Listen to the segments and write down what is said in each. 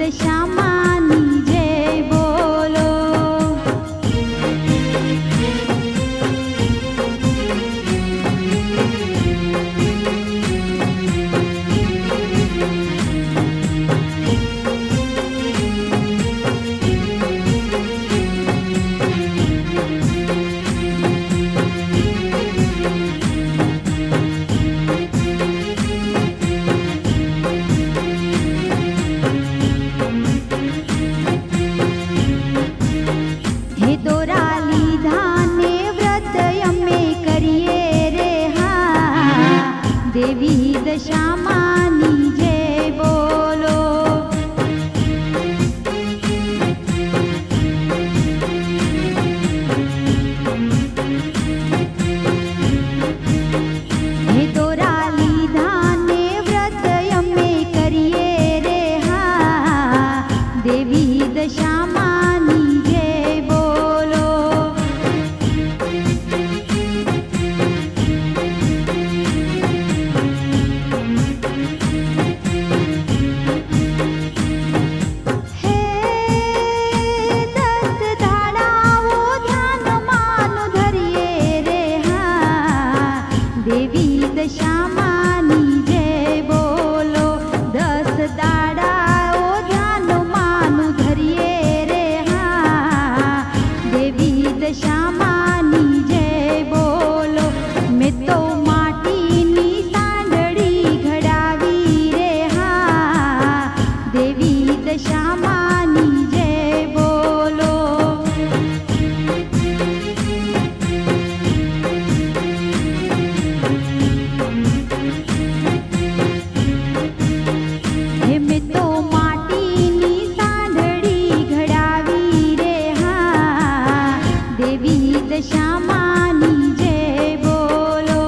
દશામાની જય બોલો. દેવી દશામાની જય બોલો. હે દોરા લીધા ને વ્રત અમે કરીએ રે હા, દેવી દશામાની જય બોલો. દેવી દશામાની જય બોલો. 10 દાડાઓ ધ્યાન માનું ધરીએ રે હા, દેવી દશામાની જય બોલો. મેં તો માટીની સાંડળી ઘડાવી રે હા, દેવી દશામાની જય બોલો. દેવી દશામાની જય બોલો.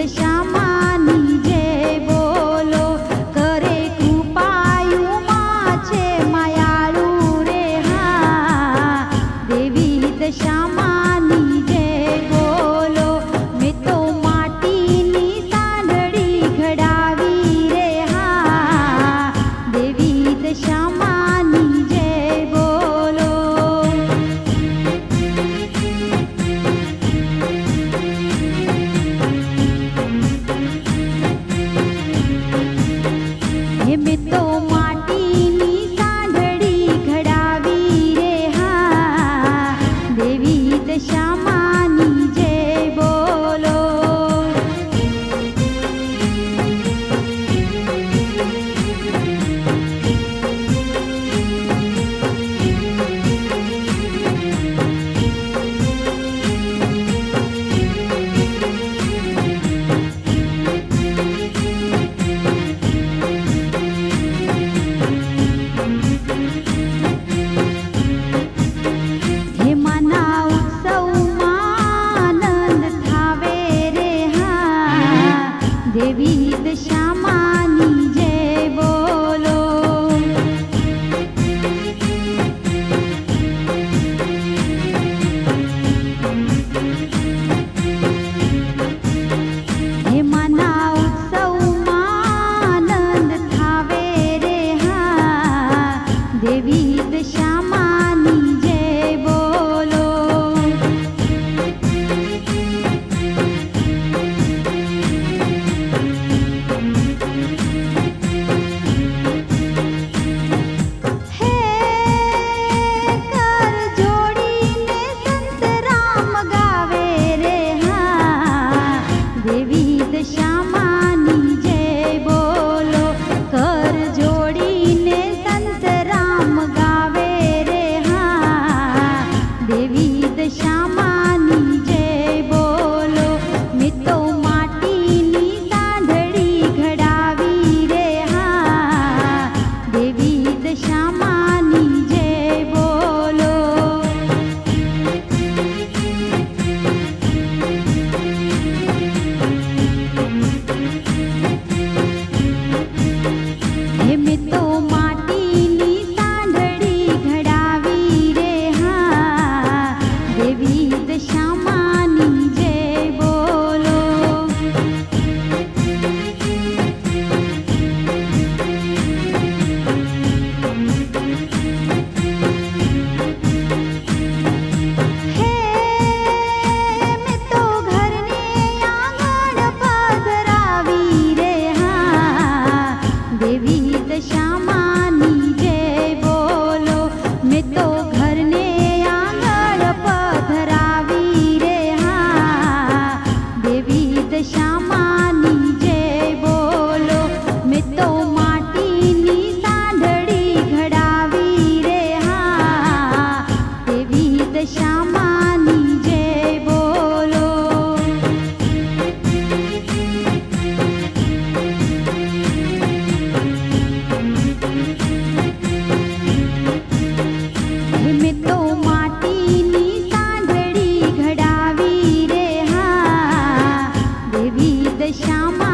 દશામાની જય બોલો. કરે કૃપાયુ માં છે માયાળુ રે હા, દેવી દશામાની જય બોલો. મેં તો માટીની સાંઢળી ઘડાવી રે હા, દેવી દશામાની જય બોલો. મેં તો માટીની સાંઢળી ઘડાવી રે હા, દેવી દશામાની જય બોલો. હેમાના ઉત્સવમાં આનંદ થાવે રે હા, દેવી દશામાની જય બોલો. હેમાના ઉત્સવમાં આનંદ થાવે રે હા, દેવી દશામાની જય બોલો. હે કર જોડીને સંત રામ ગાવે રે હા, દેવી દશામાની જય બોલો. કર જોડીને સંત રામ ગાવે રે હા, દેવી દશામાની જય બોલો. મેં તો માટીની સાંઢળી ઘડાવી રે હા, દેવી દશામાની જય બોલો. મેં તો માટીની સાંઢળી ઘડાવી રે હા, દેવી દશામાની જય બોલો. હે મેં તો ઘરને આંગણ પધરાવી રે હા, દેવી દશામાની જય બોલો. મેં તો ઘરને આંગણ પધરાવી રે હા, દેવી દશામાની જય બોલો. મેં તો માટીની સાંઢળી ઘડાવી રે હા, દેવી દશામાની જય બોલો. મેં તો માટીની સાંઢળી ઘડાવી રે હા, દેવી દશામાં